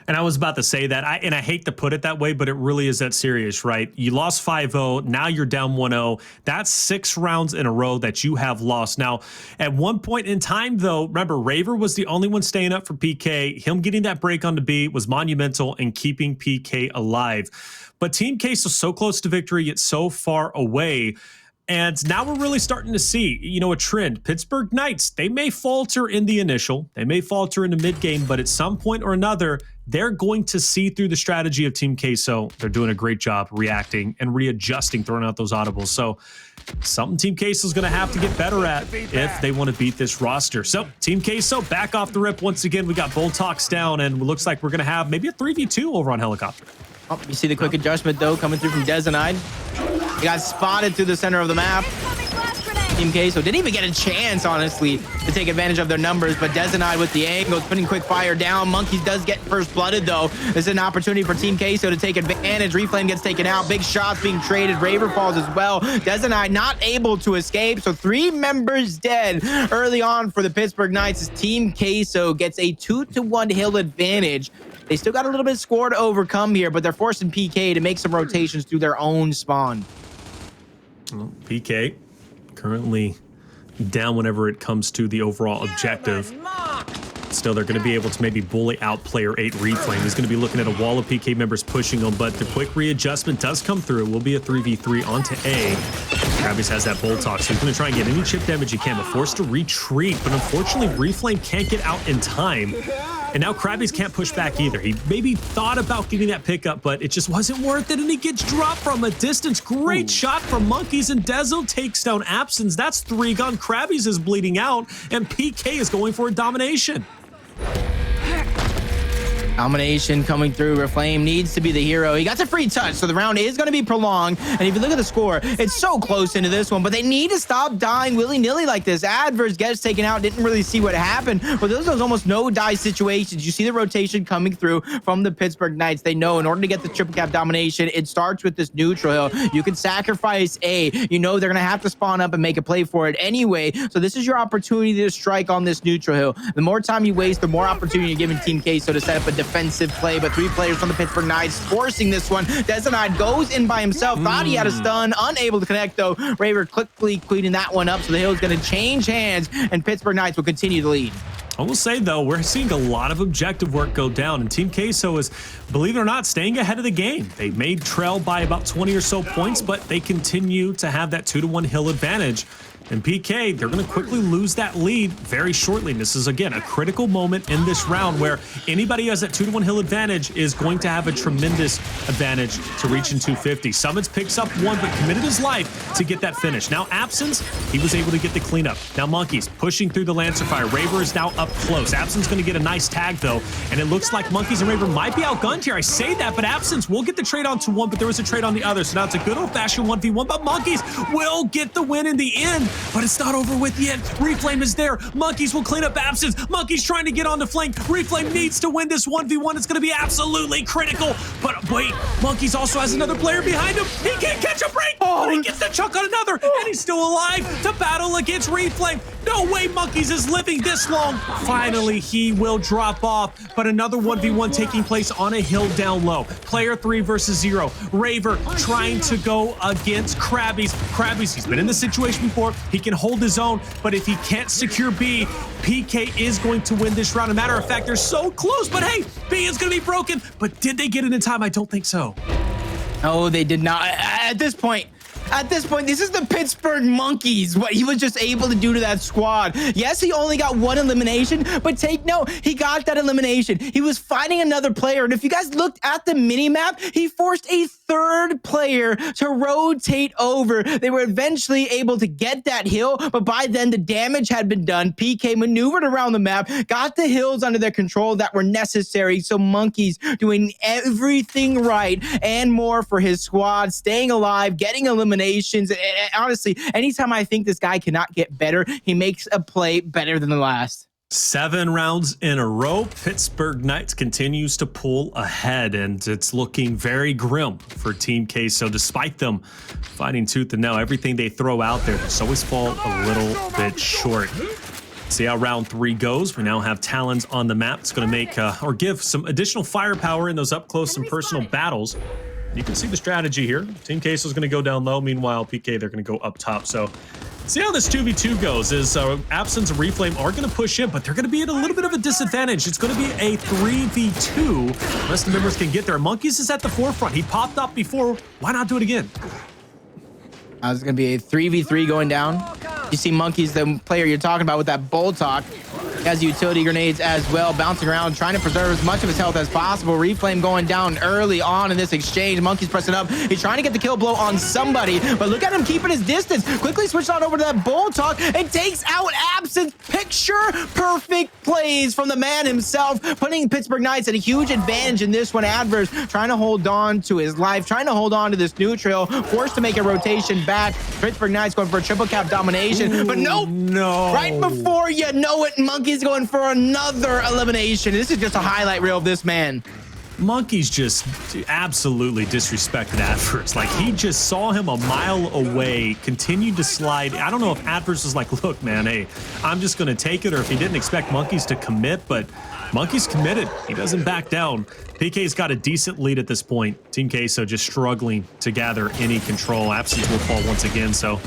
And I was about to say that, and I hate to put it that way, but it really is that serious, right? You lost 5-0, now you're down 1-0. That's 6 rounds in a row that you have lost. Now, at one point in time, though, remember, Raver was the only one staying up for PK. Him getting that break on the B was monumental in keeping PK alive. But Team Queso so close to victory, yet so far away. And now we're really starting to see, a trend. Pittsburgh Knights, they may falter in the initial, they may falter in the mid game, but at some point or another, they're going to see through the strategy of Team Queso. They're doing a great job reacting and readjusting, throwing out those audibles. So something Team Queso is going to have to get better at if they want to beat this roster. So Team Queso back off the rip once again. We got Bull Talks down, and it looks like we're going to have maybe a 3v2 over on Helicopter. Oh, you see the quick adjustment, though, coming through from Dezonide. He got spotted through the center of the map. Team Queso didn't even get a chance, honestly, to take advantage of their numbers, but Dezonide with the angles, putting quick fire down. Monkyz does get first blooded, though. This is an opportunity for Team Queso to take advantage. Reflame gets taken out. Big shots being traded. Raver falls as well. Dezonide not able to escape, so 3 members dead early on for the Pittsburgh Knights as Team Queso gets a 2-to-1 hill advantage. They still got a little bit of score to overcome here, but they're forcing PK to make some rotations through their own spawn. Well, PK currently down whenever it comes to the overall objective. Still, they're going to be able to maybe bully out player 8 Reflame. He's going to be looking at a wall of PK members pushing him, but the quick readjustment does come through. It will be a 3v3 onto A. Crabyys has that bolt talk, so he's going to try and get any chip damage he can, but forced to retreat. But unfortunately, Reflame can't get out in time. And now Crabyys can't push back either. He maybe thought about getting that pickup, but it just wasn't worth it, and he gets dropped from a distance. Great shot from Monkyz, and Dezo takes down Absenz. That's 3 gone. Crabyys is bleeding out, and PK is going for a domination. Domination coming through. Reflame needs to be the hero. He got the free touch, so the round is going to be prolonged. And if you look at the score, it's so close into this one, but they need to stop dying willy-nilly like this. Addvers gets taken out, didn't really see what happened, but those are almost no-die situations. You see the rotation coming through from the Pittsburgh Knights. They know in order to get the triple cap domination, it starts with this neutral hill. You can sacrifice A. You know they're going to have to spawn up and make a play for it anyway, so this is your opportunity to strike on this neutral hill. The more time you waste, the more opportunity you're giving Team Queso to set up a defensive play, but 3 players from the Pittsburgh Knights forcing this one. Dezonide goes in by himself, thought he had a stun, unable to connect though. Raver quickly cleaning that one up, so the hill is going to change hands, and Pittsburgh Knights will continue to lead. I will say, though, we're seeing a lot of objective work go down, and Team Queso is, believe it or not, staying ahead of the game. They made trail by about 20 or so points, but they continue to have that 2-to-1 hill advantage. And PK, they're going to quickly lose that lead very shortly. And this is, again, a critical moment in this round where anybody who has that 2-to-1 hill advantage is going to have a tremendous advantage to reach in 250. Sumuns picks up 1, but committed his life to get that finish. Now, Absenz, he was able to get the cleanup. Now, Monkyz pushing through the Lancer Fire. Raver is now up close. Absenz going to get a nice tag, though. And it looks like Monkyz and Raver might be outgunned here. I say that, but Absenz will get the trade onto 1, but there was a trade on the other. So now it's a good old-fashioned 1v1, but Monkyz will get the win in the end. But it's not over with yet. Reflame is there. Monkyz will clean up Absenz. Monkyz trying to get on the flank. Reflame needs to win this 1v1. It's going to be absolutely critical. But wait, Monkyz also has another player behind him. He can't catch a break. Oh, but he gets the chunk on another, and he's still alive to battle against Reflame. No way Monkyz is living this long. Finally, he will drop off, but another 1v1 taking place on a hill down low. Player 3 versus 0. Raver trying to go against Crabyys. Crabyys, he's been in this situation before. He can hold his own, but if he can't secure B, PK is going to win this round. As a matter of fact, they're so close, but hey, B is going to be broken. But did they get it in time? I don't think so. No, they did not. At this point, this is the Pittsburgh Monkyz, what he was just able to do to that squad. Yes, he only got 1 elimination, but take note, he got that elimination. He was fighting another player, and if you guys looked at the mini-map, he forced a 3rd player to rotate over. They were eventually able to get that hill, but by then the damage had been done. PK maneuvered around the map, got the hills under their control that were necessary, so Monkyz doing everything right and more for his squad, staying alive, getting eliminations. Honestly, anytime I think this guy cannot get better, he makes a play better than the last. 7 rounds in a row. Pittsburgh Knights continues to pull ahead, and it's looking very grim for Team Queso. Despite them fighting tooth and nail, everything they throw out there, they always fall a little bit short. See how round 3 goes. We now have Talons on the map. It's going to make or give some additional firepower in those up close and personal battles. You can see the strategy here. Team Queso is going to go down low. Meanwhile, PK, they're going to go up top. So see how this 2v2 goes. Is Absenz and Reflame are going to push in, but they're going to be at a little bit of a disadvantage. It's going to be a 3v2 unless the members can get there. Monkyz is at the forefront. He popped up before. Why not do it again? It's going to be a 3v3 going down. You see Monkyz, the player you're talking about with that bolt talk. He has utility grenades as well, bouncing around, trying to preserve as much of his health as possible. Reflame going down early on in this exchange. Monkyz pressing up. He's trying to get the kill blow on somebody, but look at him keeping his distance. Quickly switched on over to that bull talk and takes out Absenz. Picture perfect plays from the man himself, putting Pittsburgh Knights at a huge advantage in this one. Addvers trying to hold on to his life, trying to hold on to this neutral, forced to make a rotation back. Pittsburgh Knights going for a triple cap domination, but nope. No. Right before you know it, Monkyz going for another elimination. This is just a highlight reel of this man. Monkyz just absolutely disrespected Addvers. Like, he just saw him a mile away, continued to slide. I don't know if Addvers was like, look, man, hey, I'm just going to take it, or if he didn't expect Monkyz to commit, but Monkyz committed. He doesn't back down. PK's got a decent lead at this point. Team Queso just struggling to gather any control. Absenz will fall once again, so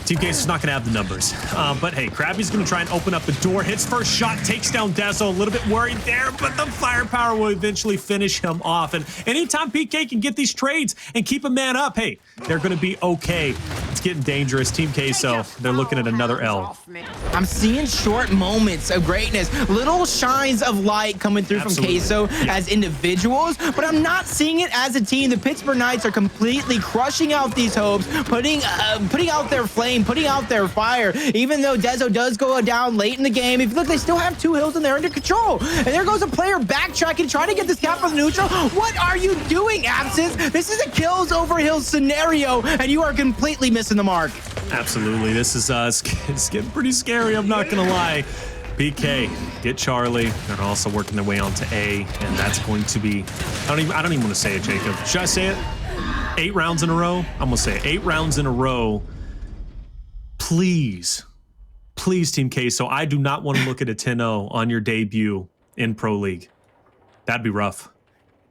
Team Queso's not going to have the numbers. But hey, Crabyys going to try and open up the door. Hits first shot, takes down Dezo. A little bit worried there, but the firepower will eventually finish him off. And anytime PK can get these trades and keep a man up, hey, they're going to be okay. It's getting dangerous. Team Queso, they're looking at another L. I'm seeing short moments of greatness, little shines of light coming through from Queso as individuals, but I'm not seeing it as a team. The Pittsburgh Knights are completely crushing out these hopes, putting out their flame, putting out their fire. Even though Dezo does go down late in the game, if you look, they still have 2 hills and they're under control. And there goes a player backtracking, trying to get this cap on the neutral. What are you doing, Absenz? This is a kills over hills scenario, and you are completely missing the mark. Absolutely. This is it's getting pretty scary, I'm not gonna lie. PK, get Charlie. They're also working their way onto A, and that's going to be, I don't even want to say it, Jacob. Should I say it? 8 rounds in a row? I'm gonna say it. 8 rounds in a row. Please, Team Queso, I do not want to look at a 10-0 on your debut in Pro League. That'd be rough.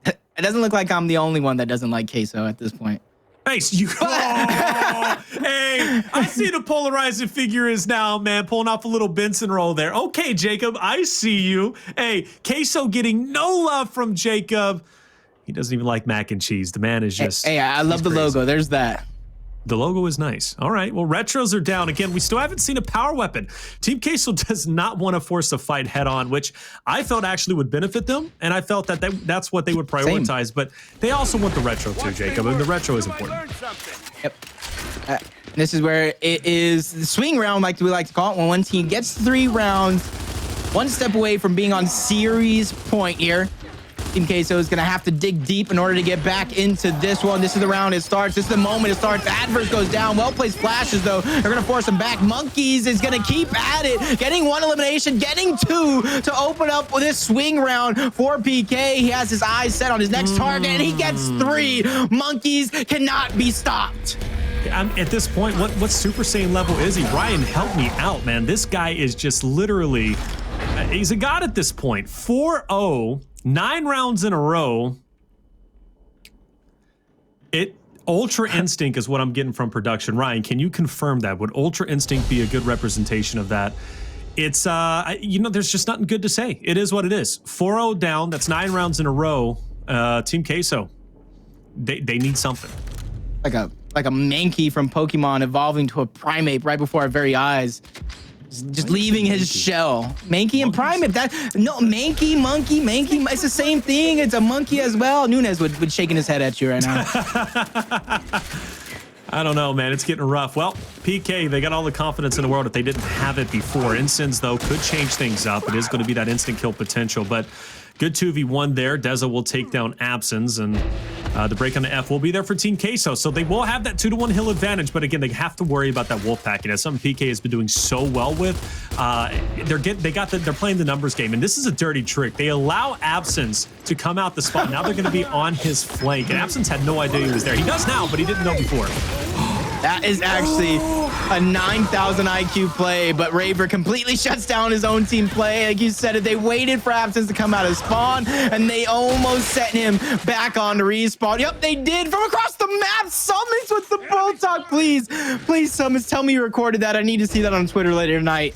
It doesn't look like I'm the only one that doesn't like Queso at this point. Hey, hey, I see the polarizing figure is now, man, pulling off a little Benson roll there. Okay, Jacob, I see you. Hey, Queso getting no love from Jacob. He doesn't even like mac and cheese. The man is just... Hey, I love the logo. There's that. The logo is nice. All right, well, retros are down. Again, we still haven't seen a power weapon. Team Queso does not want to force a fight head on, which I felt actually would benefit them, and I felt that that's what they would prioritize. Same. But they also want the retro too, Jacob, and the retro is important. Yep. This is where it is the swing round, like we like to call it, when one team gets 3 rounds, one step away from being on series point here. Team Queso is going to have to dig deep in order to get back into this one. This is the round it starts. This is the moment it starts. Addvers goes down. Well-placed flashes, though. They're going to force him back. Monkyz is going to keep at it. Getting 1 elimination, getting 2 to open up with this swing round for PK. He has his eyes set on his next target, and he gets 3. Monkyz cannot be stopped. At this point, what Super Saiyan level is he? Ryan, help me out, man. This guy is just literally... he's a god at this point. 4-0. 9 rounds in a row. Ultra Instinct is what I'm getting from production. Ryan, can you confirm that? Would Ultra Instinct be a good representation of that? It's, you know, there's just nothing good to say. It is what it is. 4-0 down. That's 9 rounds in a row. Team Queso, they need something. Like a Monkyz from Pokemon evolving to a primate right before our very eyes. Just leaving his shell. Monkyz and Primate. Monkyz, Monkey. It's the same thing. It's a monkey as well. Nunez would shaking his head at you right now. I don't know, man. It's getting rough. Well, PK, they got all the confidence in the world if they didn't have it before. Incense, though, could change things up. It is going to be that instant kill potential, but good 2v1 there. Dezo will take down Absenz, and the break on the F will be there for Team Queso. So they will have that 2-to-1 hill advantage, but again, they have to worry about that wolf pack. That's something PK has been doing so well with. They're playing the numbers game, and this is a dirty trick. They allow Absenz to come out the spot. Now they're going to be on his flank, and Absenz had no idea he was there. He does now, but he didn't know before. That is actually a 9,000 IQ play, but Raver completely shuts down his own team play. Like you said it, they waited for Absenz to come out of spawn, and they almost set him back on to respawn. Yep, they did from across the map. Sumuns with the bull talk, please. Please, Sumuns, tell me you recorded that. I need to see that on Twitter later tonight.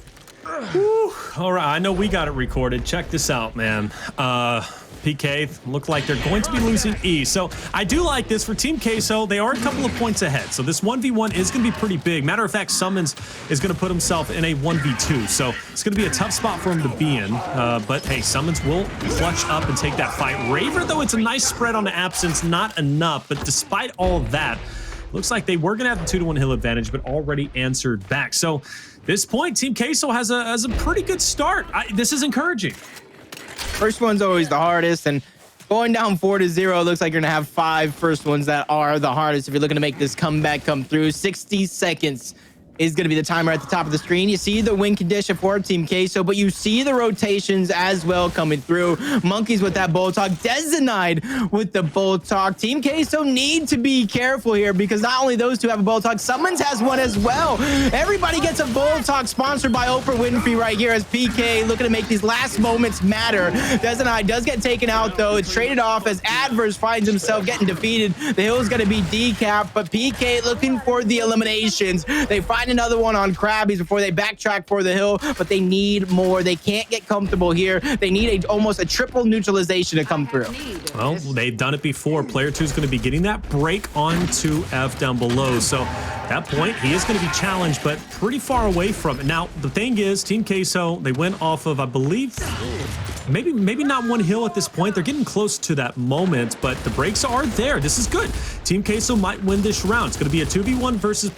Whew. All right, I know we got it recorded. Check this out, man. PK look like they're going to be losing E. So I do like this for Team Queso. They are a couple of points ahead. So this 1v1 is going to be pretty big. Matter of fact, Sumuns is going to put himself in a 1v2. So it's going to be a tough spot for him to be in. But hey, Sumuns will clutch up and take that fight. Raver, though, it's a nice spread on the Absenz. Not enough. But despite all of that, looks like they were going to have the 2-to-1 hill advantage, but already answered back. So this point, Team Queso has a pretty good start. This is encouraging. First one's always the hardest, and going down 4-0 looks like you're gonna have 5 first ones that are the hardest if you're looking to make this comeback come through. 60 seconds is going to be the timer at the top of the screen. You see the win condition for Team Queso, but you see the rotations as well coming through. Monkyz with that bull talk, Dezonide with the bull talk. Team Queso need to be careful here because not only those two have a bull talk, Sumuns has one as well. Everybody gets a bull talk sponsored by Oprah Winfrey right here as PK looking to make these last moments matter. Dezonide does get taken out though. It's traded off as Addvers finds himself getting defeated. The hill's going to be decapped, but PK looking for the eliminations. They find another one on Crabyys before they backtrack for the hill, but they need more. They can't get comfortable here. They need almost a triple neutralization to come through. Well, they've done it before. Player 2 is going to be getting that break onto F down below. So at that point, he is going to be challenged, but pretty far away from it. Now, the thing is, Team Queso, they went off of, I believe, maybe not one hill at this point. They're getting close to that moment, but the breaks are there. This is good. Team Queso might win this round. It's going to be a 2v1 versus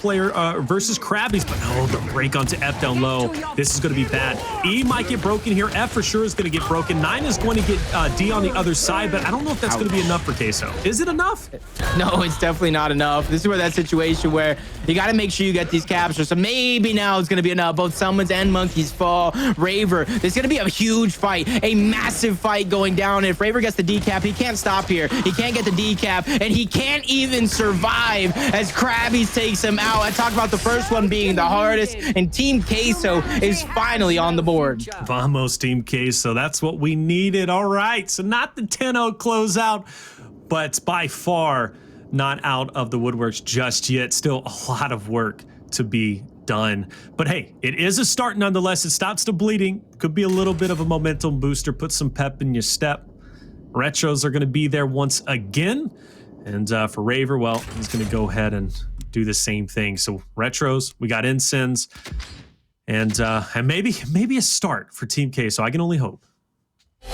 Crabyys, but no, the break onto F down low. This is going to be bad. E might get broken here. F for sure is going to get broken. 9 is going to get D on the other side, but I don't know if that's going to be enough for Queso. Is it enough? No, it's definitely not enough. This is where that situation where you got to make sure you get these captures. So maybe now it's going to be enough. Both Sumuns and Monkyz fall. Raver, there's going to be a huge fight, a massive fight going down. If Raver gets the decap, he can't stop here. He can't get the decap, and he can't even survive as Crabyys takes him out. I talked about the first one being the hardest, and Team Queso is finally on the board. Vamos, Team Queso. That's what we needed. All right, so not the 10-0 closeout, but by far not out of the woodworks just yet. Still a lot of work to be done. But hey, it is a start nonetheless. It stops the bleeding. Could be a little bit of a momentum booster. Put some pep in your step. Retros are going to be there once again. And for Raver, well, he's going to go ahead and do the same thing. So Retros, we got Incense, and maybe a start for Team Queso. I can only hope.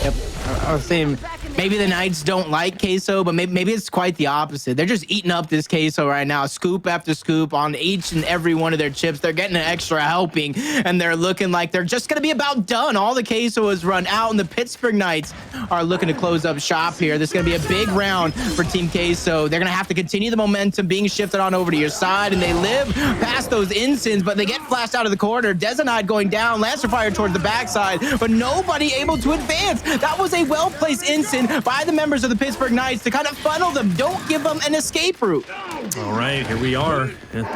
Yep, I was saying maybe the Knights don't like Queso, but maybe it's quite the opposite. They're just eating up this Queso right now, scoop after scoop on each and every one of their chips. They're getting an extra helping, and they're looking like they're just going to be about done. All the Queso is run out, and the Pittsburgh Knights are looking to close up shop here. This is going to be a big round for Team Queso. They're going to have to continue the momentum being shifted on over to your side, and they live past those Incense, but they get flashed out of the corner. Dezonide going down, Lancer Fire towards the backside, but nobody able to advance. That was a well-placed instant by the members of the Pittsburgh Knights to kind of funnel them. Don't give them an escape route. All right, here we are.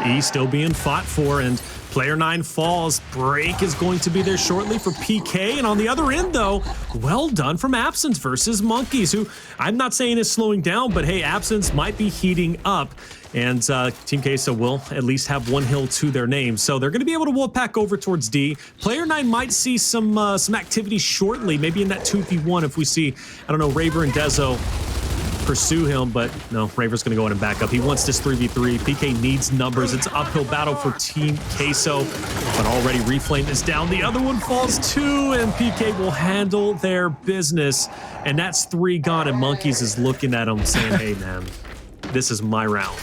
E still being fought for, and player 9 falls. Break is going to be there shortly for PK. And on the other end, though, well done from Absenz versus Monkyz, who I'm not saying is slowing down, but hey, Absenz might be heating up. And Team Queso will at least have one hill to their name. So they're going to be able to wolfpack over towards D. Player 9 might see some activity shortly, maybe in that 2v1 if we see, I don't know, Raver and Dezo pursue him, but no, Raver's going to go in and back up. He wants this 3v3. PK needs numbers. It's an uphill battle for Team Queso, but already Reflame is down. The other one falls too, and PK will handle their business. And that's 3 gone, and Monkyz is looking at him saying, hey, man, this is my round.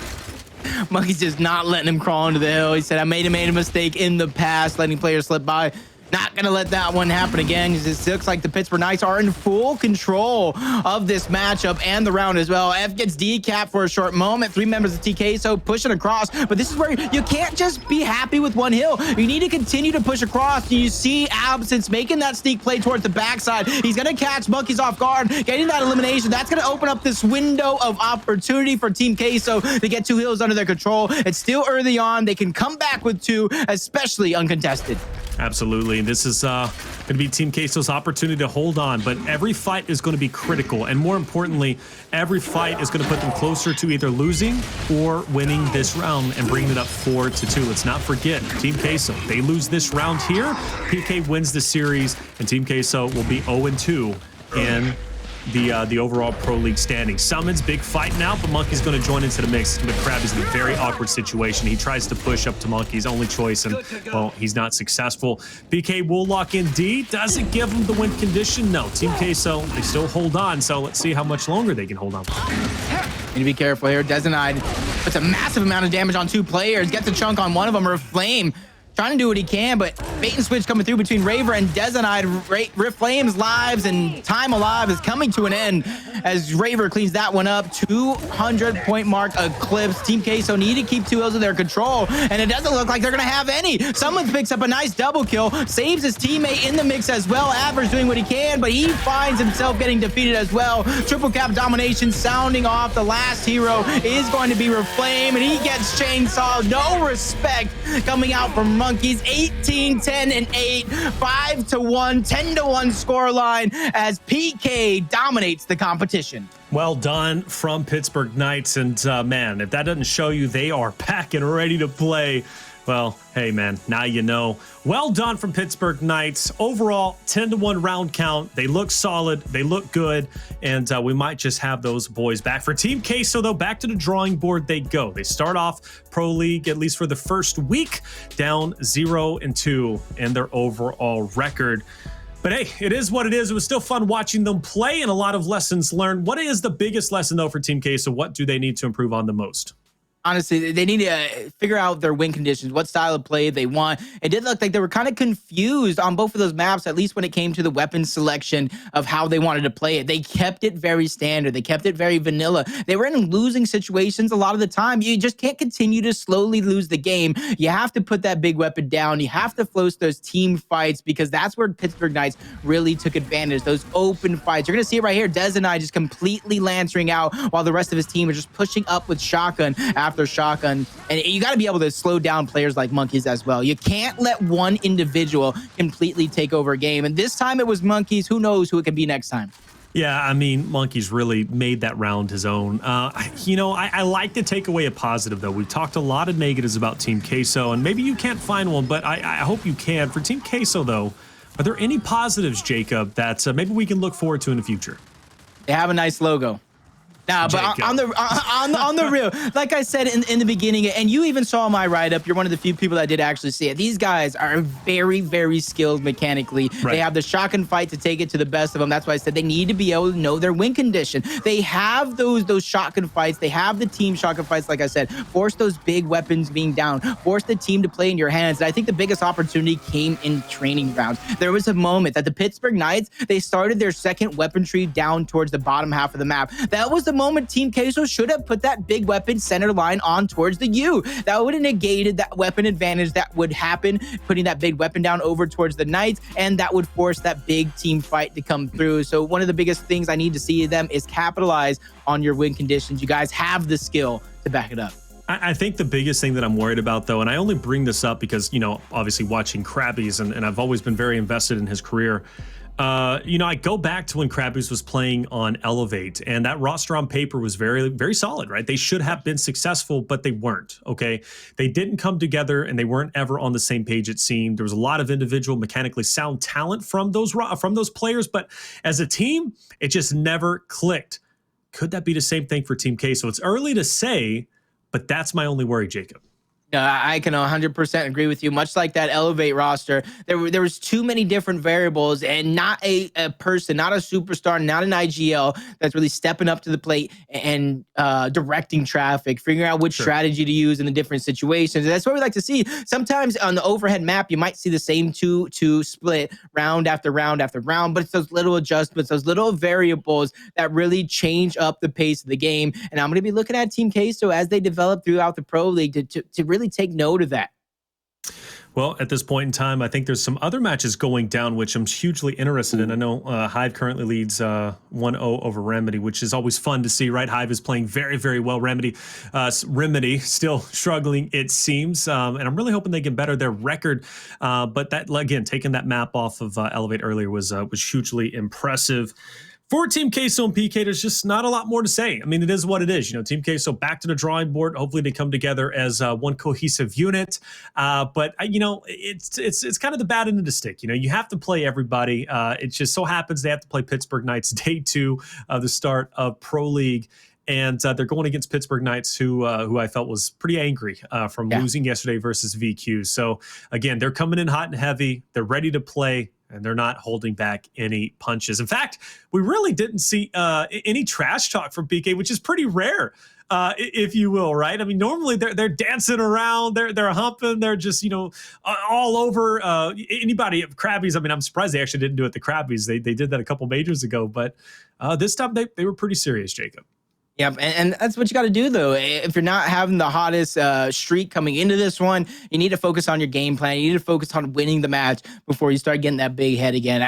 Monkyz just not letting him crawl into the hill. He said, I made a mistake in the past, letting players slip by. Not going to let that one happen again, because it looks like the Pittsburgh Knights are in full control of this matchup and the round as well. F gets decapped for a short moment. 3 members of TK, so pushing across. But this is where you can't just be happy with one hill. You need to continue to push across. You see Absenz making that sneak play towards the backside. He's going to catch Monkyz off guard, getting that elimination. That's going to open up this window of opportunity for Team Queso to get 2 hills under their control. It's still early on. They can come back with 2, especially uncontested. Absolutely. This is going to be Team Queso's opportunity to hold on, but every fight is going to be critical. And more importantly, every fight is going to put them closer to either losing or winning this round and bringing it up 4-2. Let's not forget, Team Queso, they lose this round here, PK wins the series, and Team Queso will be 0-2 in the overall Pro League standings. Sumuns, big fight now, but Monkyz going to join into the mix. But Crabyys in a very awkward situation. He tries to push up to Monkyz, only choice, and, well, he's not successful. PK will lock in D. Doesn't give him the win condition. No, Team Queso, they still hold on, so let's see how much longer they can hold on. Need to be careful here. Dezonide puts a massive amount of damage on 2 players. Gets a chunk on one of them. Reflame trying to do what he can, but bait and switch coming through between Raver and Dezonide. Reflame's lives and time alive is coming to an end as Raver cleans that one up. 200-point mark eclipse. Team Queso need to keep 2 hills in their control, and it doesn't look like they're gonna have any. Someone picks up a nice double kill, saves his teammate in the mix as well. Addvers doing what he can, but he finds himself getting defeated as well. Triple cap domination sounding off. The last hero is going to be Reflame, and he gets chainsaw. No respect coming out from Monkyz. 18, 10, and 8, 5-1, 10-1 scoreline as PK dominates the competition. Well done from Pittsburgh Knights, and man, if that doesn't show you they are back and ready to play, well, hey man, now you know. Well done from Pittsburgh Knights. Overall, 10-1 round count. They look solid, they look good, and we might just have those boys back. For Team Queso, though, back to the drawing board they go. They start off Pro League, at least for the first week, down 0-2 in their overall record. But hey, it is what it is. It was still fun watching them play and a lot of lessons learned. What is the biggest lesson, though, for Team Queso? What do they need to improve on the most? Honestly, they need to figure out their win conditions, what style of play they want. It did look like they were kind of confused on both of those maps, at least when it came to the weapon selection of how they wanted to play it. They kept it very standard. They kept it very vanilla. They were in losing situations a lot of the time. You just can't continue to slowly lose the game. You have to put that big weapon down. You have to force those team fights, because that's where Pittsburgh Knights really took advantage. Those open fights. You're going to see it right here. Dezonide just completely lancering out while the rest of his team is just pushing up with shotgun after shotgun. And you got to be able to slow down players like Monkyz as well. You can't let one individual completely take over a game. And this time it was Monkyz. Who knows who it can be next time? Yeah, I mean, Monkyz really made that round his own. You know, I like to take away a positive, though. We've talked a lot of negatives about Team Queso, and maybe you can't find one, but I hope you can. For Team Queso, though, are there any positives, Jacob, that maybe we can look forward to in the future? They have a nice logo. Nah, but on the real, like I said in the beginning, and you even saw my write-up, you're one of the few people that did actually see it. These guys are very, very skilled mechanically. Right. They have the shotgun fight to take it to the best of them. That's why I said they need to be able to know their win condition. They have those shotgun fights. They have the team shotgun fights, like I said. Force those big weapons being down. Force the team to play in your hands. And I think the biggest opportunity came in training rounds. There was a moment that the Pittsburgh Knights, they started their second weapon tree down towards the bottom half of the map. That was the moment Team Queso should have put that big weapon center line on towards the U. That would have negated that weapon advantage that would happen, putting that big weapon down over towards the Knights, and that would force that big team fight to come through. So one of the biggest things I need to see them is capitalize on your win conditions. You guys have the skill to back it up. I think the biggest thing that I'm worried about, though, and I only bring this up because, you know, obviously watching Crabyys, and I've always been very invested in his career. You know, I go back to when Crabyys was playing on Elevate, and that roster on paper was very, very solid, right? They should have been successful, but they weren't, okay? They didn't come together, and they weren't ever on the same page, it seemed. There was a lot of individual mechanically sound talent from those players, but as a team, it just never clicked. Could that be the same thing for Team K? So it's early to say, but that's my only worry, Jacob. I can 100% agree with you. Much like that Elevate roster, there was too many different variables, and not a person, not a superstar, not an IGL that's really stepping up to the plate and directing traffic, figuring out which strategy to use in the different situations. And that's what we like to see. Sometimes on the overhead map, you might see the same two split round after round after round, but it's those little adjustments, those little variables that really change up the pace of the game. And I'm going to be looking at Team Queso as they develop throughout the Pro League to really take note of that. Well, at this point in time, I think there's some other matches going down, which I'm hugely interested in. I know Hive currently leads 1-0 over Remedy, which is always fun to see, right? Hive is playing very, very well. Remedy still struggling, it seems. And I'm really hoping they can better their record. But that, again, taking that map off of Elevate earlier was hugely impressive. For Team Queso and PK, there's just not a lot more to say. I mean, it is what it is. Team Queso back to the drawing board. Hopefully they come together as one cohesive unit. But it's kind of the bad end of the stick. You have to play everybody. It just so happens they have to play Pittsburgh Knights day 2 of the start of Pro League. And they're going against Pittsburgh Knights, who I felt was pretty angry from losing yesterday versus VQ. So, again, they're coming in hot and heavy. They're ready to play, and they're not holding back any punches. In fact, we really didn't see any trash talk from PK, which is pretty rare, if you will, right? I mean, normally they're dancing around, they're humping, they're just, all over anybody at Crabyys. I mean, I'm surprised they actually didn't do it at the Crabyys. They did that a couple majors ago, but this time they were pretty serious, Jacob. Yep, and that's what you got to do, though. If you're not having the hottest streak coming into this one, you need to focus on your game plan. You need to focus on winning the match before you start getting that big head again.